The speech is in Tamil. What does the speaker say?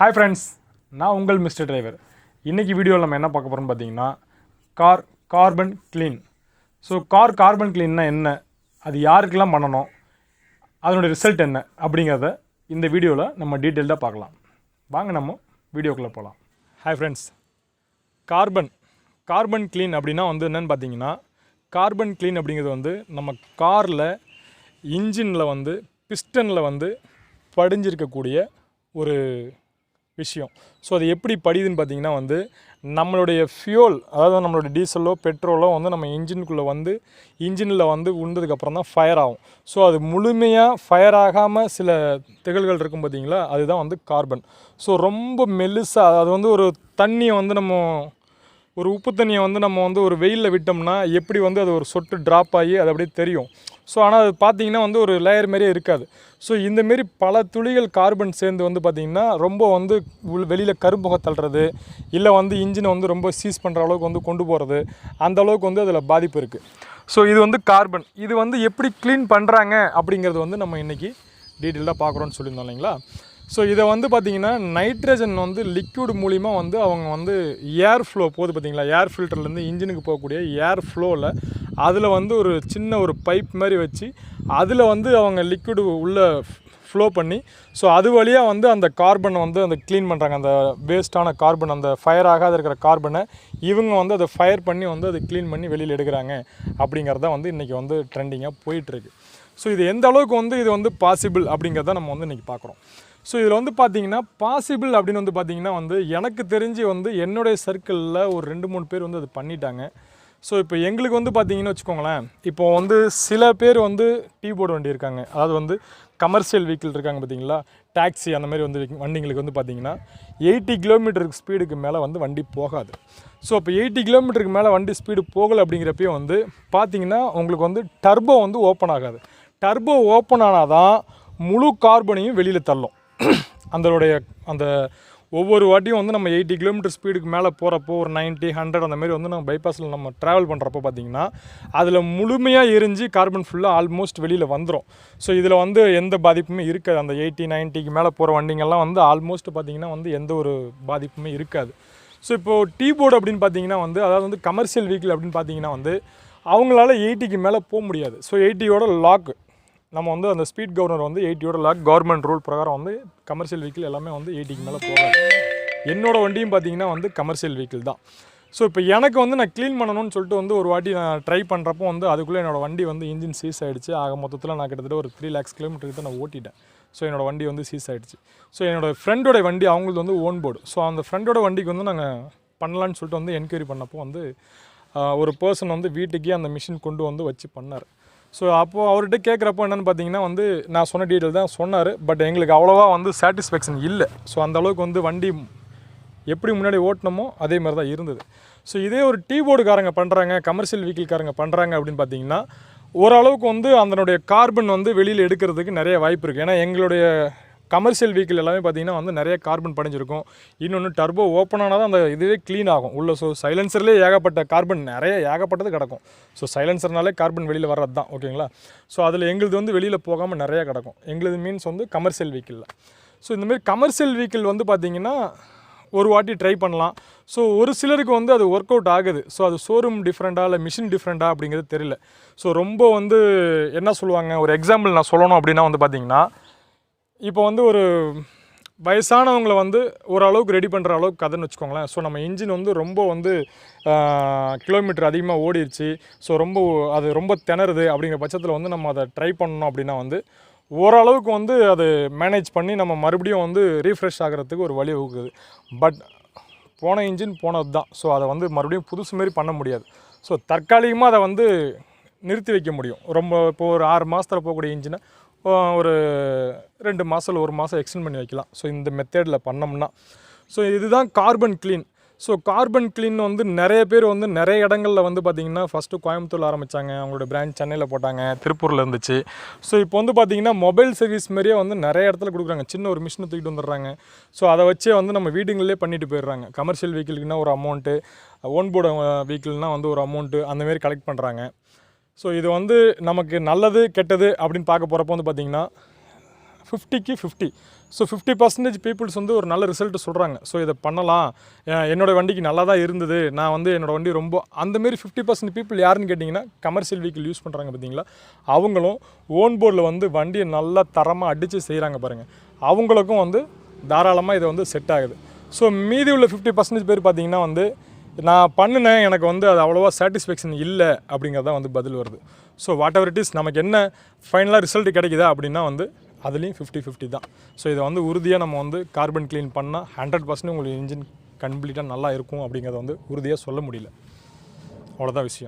Hi friends, நான் உங்கள் மிஸ்டர் டிரைவர். இன்னைக்கு வீடியோவில் நம்ம என்ன பார்க்க போகிறோம்னு பார்த்தீங்கன்னா கார்பன் க்ளீன். ஸோ கார்பன் க்ளீன்னா என்ன, அது யாருக்கெல்லாம் பண்ணணும், அதனுடைய ரிசல்ட் என்ன அப்படிங்கிறத இந்த வீடியோவில் நம்ம டீட்டெயில்டாக பார்க்கலாம். வாங்க நம்ம வீடியோக்குள்ளே போகலாம். ஹாய் ஃப்ரெண்ட்ஸ், கார்பன் க்ளீன் அப்படின்னா என்னென்னு பார்த்தீங்கன்னா, கார்பன் க்ளீன் அப்படிங்கிறது நம்ம காரில் இன்ஜினில் பிஸ்டனில் படிஞ்சிருக்கக்கூடிய ஒரு விஷயம். ஸோ அது எப்படி படியுதுன்னு பார்த்தீங்கன்னா நம்மளுடைய ஃபியூல், அதாவது நம்மளுடைய டீசலோ பெட்ரோலோ நம்ம இன்ஜினுக்குள்ளே இன்ஜினில் உண்டதுக்கப்புறம் தான் ஃபயர் ஆகும். ஸோ அது முழுமையாக ஃபயர் ஆகாமல் சில திகழ்கள் இருக்கும் பார்த்தீங்களா, அதுதான் கார்பன். ஸோ ரொம்ப மெல்லுசாக அது ஒரு தண்ணியை நம்ம ஒரு உப்பு தண்ணியை நம்ம ஒரு வெயிலில் விட்டோம்னா எப்படி அது ஒரு சொட்டு ட்ராப் ஆகி அது அப்படியே தெரியும். ஸோ ஆனால் அது பார்த்திங்கன்னா ஒரு லேயர் மாரியே இருக்காது. ஸோ இந்தமாரி பல துளிகள் கார்பன் சேர்ந்து பார்த்திங்கன்னா ரொம்ப வெளியில் கரும்புகை தள்ளுறது, இல்லை இன்ஜினை ரொம்ப சீஸ் பண்ணுற அளவுக்கு கொண்டு போகிறது, அந்த அளவுக்கு அதில் பாதிப்பு இருக்குது. ஸோ இது கார்பன், இது எப்படி க்ளீன் பண்ணுறாங்க அப்படிங்கிறது நம்ம இன்றைக்கி டீட்டெயிலாக பார்க்குறோன்னு சொல்லியிருந்தோம் இல்லைங்களா. ஸோ இதை பார்த்திங்கன்னா நைட்ரஜன் லிக்விட் மூலிமா அவங்க ஏர் ஃப்ளோ போகுது பார்த்திங்களா, ஏர் ஃபில்டர்லேருந்து இன்ஜினுக்கு போகக்கூடிய ஏர் ஃப்ளோவில் அதில் ஒரு சின்ன ஒரு பைப் மாதிரி வச்சு அதில் அவங்க லிக்விடு உள்ளே ஃப்ளோ பண்ணி, ஸோ அது வழியாக அந்த கார்பனை அந்த க்ளீன் பண்ணுறாங்க. அந்த வேஸ்ட்டான கார்பன், அந்த ஃபயர் ஆகாத இருக்கிற கார்பனை இவங்க அதை ஃபயர் பண்ணி அதை க்ளீன் பண்ணி வெளியில் எடுக்கிறாங்க அப்படிங்கிறத இன்றைக்கி ட்ரெண்டிங்காக போயிட்டுருக்கு. ஸோ இது எந்த அளவுக்கு இது பாசிபிள் அப்படிங்கிறத நம்ம இன்றைக்கி பார்க்குறோம். ஸோ இதில் பார்த்திங்கன்னா பாசிபிள் அப்படின்னு பார்த்திங்கன்னா எனக்கு தெரிஞ்சு என்னுடைய சர்க்கிளில் ஒரு 2-3 பேர் அது பண்ணிட்டாங்க. ஸோ இப்போ எங்களுக்கு பார்த்திங்கன்னு வச்சுக்கோங்களேன், இப்போ சில பேர் டீ போர்டு வண்டி இருக்காங்க, அதாவது கமர்ஷியல் வெஹிக்கிள் இருக்காங்க பார்த்திங்களா, டாக்ஸி அந்த மாதிரி வண்டிங்களுக்கு பார்த்திங்கன்னா 80 கிலோமீட்டருக்கு ஸ்பீடுக்கு மேலே வண்டி போகாது. ஸோ இப்போ 80 கிலோமீட்டருக்கு மேலே வண்டி ஸ்பீடு போகலை அப்படிங்கிறப்பையும் பார்த்திங்கன்னா உங்களுக்கு டர்போ ஓப்பன் ஆகாது. டர்போ ஓப்பன் ஆனால் தான் முழு கார்பனையும் வெளியில் தள்ளும். அந்த ஒவ்வொரு வாட்டியும் நம்ம 80 கிலோமீட்டர் ஸ்பீடுக்கு மேலே போகிறப்போ ஒரு 90, 100 அந்த மாதிரி நம்ம பைபாஸில் நம்ம ட்ராவல் பண்ணுறப்போ பார்த்திங்கன்னா அதில் முழுமையாக எரிஞ்சு கார்பன் ஃபுல்லாக ஆல்மோஸ்ட் வெளியில் வந்துடும். ஸோ இதில் எந்த பாதிப்புமே இருக்காது. அந்த 80, 90க்கு மேலே போகிற வண்டிங்கெல்லாம் ஆல்மோஸ்ட் பார்த்திங்கன்னா எந்த ஒரு பாதிப்புமே இருக்காது. ஸோ இப்போது டீ போர்டு அப்படின்னு பார்த்திங்கன்னா அதாவது கமர்ஷியல் வெஹிக்கிள் அப்படின்னு பார்த்திங்கன்னா அவங்களால 80க்கு மேலே போக முடியாது. ஸோ 80யோட லாக் நம்ம அந்த ஸ்பீட் கவர்னர் 80யோட லாக் கவர்மெண்ட் ரூல் பிரகாரம் கமர்ஷியல் வெஹிக்கிள் எல்லாமே 80க்கு மேலே போகாது. என்னோடய வண்டியும் பார்த்திங்கன்னா கமர்ஷியல் வெஹிக்கிள் தான். ஸோ இப்போ எனக்கு நான் க்ளீன் பண்ணணும்னு சொல்லிட்டு ஒரு வாட்டி நான் ட்ரை பண்ணுறப்போ அதுக்குள்ளே என்னோடய வண்டி இன்ஜின் சீஸ் ஆகிடுச்சு. ஆக மொத்தத்தில் நான் கிட்டத்தட்ட ஒரு 3 lakhs கிலோமீட்டருக்கு நான் ஓட்டிட்டேன். ஸோ என்னோடய வண்டி சீஸ் ஆகிடுச்சு. ஸோ என்னோடய ஃப்ரெண்டோட வண்டி அவங்களுக்கு ஓன் போர்டு. ஸோ அந்த ஃப்ரெண்டோட வண்டிக்கு நாங்கள் பண்ணலான்னு சொல்லிட்டு என்கொயரி பண்ணப்போ ஒரு பர்சன் வீட்டுக்கே அந்த மிஷின் கொண்டு வச்சு பண்ணார். ஸோ அப்போது அவர்கிட்ட கேட்குறப்போ என்னென்னு பார்த்தீங்கன்னா நான் சொன்ன டீட்டெயில் தான் சொன்னார். பட் எங்களுக்கு அவ்வளோவா சாட்டிஸ்ஃபேக்ஷன் இல்லை. ஸோ அந்தளவுக்கு வண்டி எப்படி முன்னாடி ஓட்டினமோ அதே மாதிரி தான் இருந்தது. ஸோ இதே ஒரு டீ போர்டுக்காரங்க பண்ணுறாங்க, கமர்ஷியல் வெஹிக்கிள்காரங்க பண்ணுறாங்க அப்படின்னு பார்த்தீங்கன்னா ஓரளவுக்கு அதனுடைய கார்பன் வெளியில் எடுக்கிறதுக்கு நிறைய வாய்ப்பு இருக்குது. ஏன்னா எங்களுடைய கமர்ஷியல் வெஹிக்கிள் எல்லாமே பார்த்திங்கன்னா நிறைய கார்பன் படிஞ்சிருக்கும். இன்னொன்று டர்போ ஓப்பன் ஆனால் தான் அந்த இதுவே க்ளீன் ஆகும் உள்ள. ஸோ சைலன்சர்லேயே ஏகப்பட்ட கார்பன் ஏகப்பட்டது கிடக்கும். ஸோ சைலன்சர்னாலே கார்பன் வெளியில் வர்றது தான், ஓகேங்களா. ஸோ அதில் எங்களுது வெளியில் போகாமல் நிறையா கிடக்கும். எங்களுது மீன்ஸ் கமர்ஷியல் வெஹிக்கிளில். ஸோ இந்தமாரி கமர்ஷியல் வெஹிக்கிள் பார்த்திங்கன்னா ஒரு வாட்டி ட்ரை பண்ணலாம். ஸோ ஒரு சிலருக்கு அது ஒர்க் அவுட் ஆகுது. ஸோ அது ஷோரூம் டிஃப்ரெண்ட்டாக இல்லை மிஷின் டிஃப்ரெண்ட்டாக அப்படிங்கிறது தெரியல. ஸோ ரொம்ப என்ன சொல்லுவாங்க, ஒரு எக்ஸாம்பிள் நான் சொல்லணும் அப்படின்னா பார்த்திங்கன்னா இப்போ ஒரு வயசானவங்களை ஓரளவுக்கு ரெடி பண்ணுற அளவுக்கு கதைன்னு வச்சுக்கோங்களேன். ஸோ நம்ம இன்ஜின் ரொம்ப கிலோமீட்டர் அதிகமாக ஓடிடுச்சு, ஸோ ரொம்ப திணறுது அப்படிங்கிற பட்சத்தில் நம்ம அதை ட்ரை பண்ணணும் அப்படின்னா ஓரளவுக்கு அது மேனேஜ் பண்ணி நம்ம மறுபடியும் ரீஃப்ரெஷ் ஆகிறதுக்கு ஒரு வழி வகுக்குது. பட் போன இன்ஜின் போனது தான். ஸோ அதை மறுபடியும் புதுசு மாரி பண்ண முடியாது. ஸோ தற்காலிகமாக அதை நிறுத்தி வைக்க முடியும். இப்போ ஒரு 6 மாதத்தில் போகக்கூடிய இன்ஜினை ஒரு 2 மாதம் இல்லை 1 மாதம் எக்ஸ்டெண்ட் பண்ணி வைக்கலாம். ஸோ இந்த மெத்தேடில் பண்ணோம்னா ஸோ இதுதான் carbon clean. So carbon clean நிறைய பேர் நிறைய இடங்களில் பார்த்திங்கன்னா ஃபஸ்ட்டு கோயம்புத்தூரில் ஆரம்பித்தாங்க, அவங்களோட பிரான்ச் சென்னையில் போட்டாங்க, திருப்பூரில் இருந்துச்சு. ஸோ இப்போ பார்த்திங்கன்னா மொபைல் சர்வீஸ் மாதிரியே நிறைய இடத்துல கொடுக்குறாங்க. சின்ன ஒரு மிஷினை தூக்கிட்டு வந்துடுறாங்க. ஸோ அதை வச்சே நம்ம வீடுங்களே பண்ணிட்டு போயிடுறாங்க. கமர்ஷியல் வெஹிக்கிளுக்குனா ஒரு அமௌண்ட்டு, ஓன் போர்டு வெஹிக்கிள்னால் ஒரு அமௌண்ட்டு அந்தமாரி கலெக்ட் பண்ணுறாங்க. ஸோ இது நமக்கு நல்லது கெட்டது அப்படின்னு பார்க்க போகிறப்போ பார்த்திங்கன்னா 50க்கு 50. ஸோ 50% பீப்புள்ஸ் வந்து ஒரு நல்ல ரிசல்ட் சொல்கிறாங்க. ஸோ இதை பண்ணலாம், என்னோடய வண்டிக்கு நல்லா தான் இருந்தது, நான் வந்து என்னோடய வண்டி ரொம்ப அந்தமாரி 50% பீப்புள் யாருன்னு கேட்டிங்கன்னா கமர்ஷியல் வெஹிக்கிள் யூஸ் பண்ணுறாங்க பார்த்தீங்களா, அவங்களும் ஓன் போர்டில் வந்து வண்டியை நல்லா தரமாக அடித்து செய்கிறாங்க பாருங்கள், அவங்களுக்கும் வந்து தாராளமாக இதை வந்து செட் ஆகுது. ஸோ மீதி உள்ள 50% பேர் பார்த்திங்கன்னா வந்து நான் பண்ணினேன், எனக்கு வந்து அது அவ்வளோவா சாட்டிஸ்ஃபேக்ஷன் இல்லை அப்படிங்கிறதான் வந்து பதில் வருது. So what ever it is, நமக்கு என்ன ஃபைனலாக ரிசல்ட் கிடைக்குதா அப்படின்னா வந்து அதுலேயும் 50-50 தான். ஸோ இதை வந்து உறுதியாக நம்ம வந்து கார்பன் க்ளீன் பண்ணால் 100% உங்களுக்கு இன்ஜின் கம்ப்ளீட்டாக நல்லா இருக்கும் அப்படிங்கிறத வந்து உறுதியாக சொல்ல முடியல. அவ்வளோதான் விஷயம்.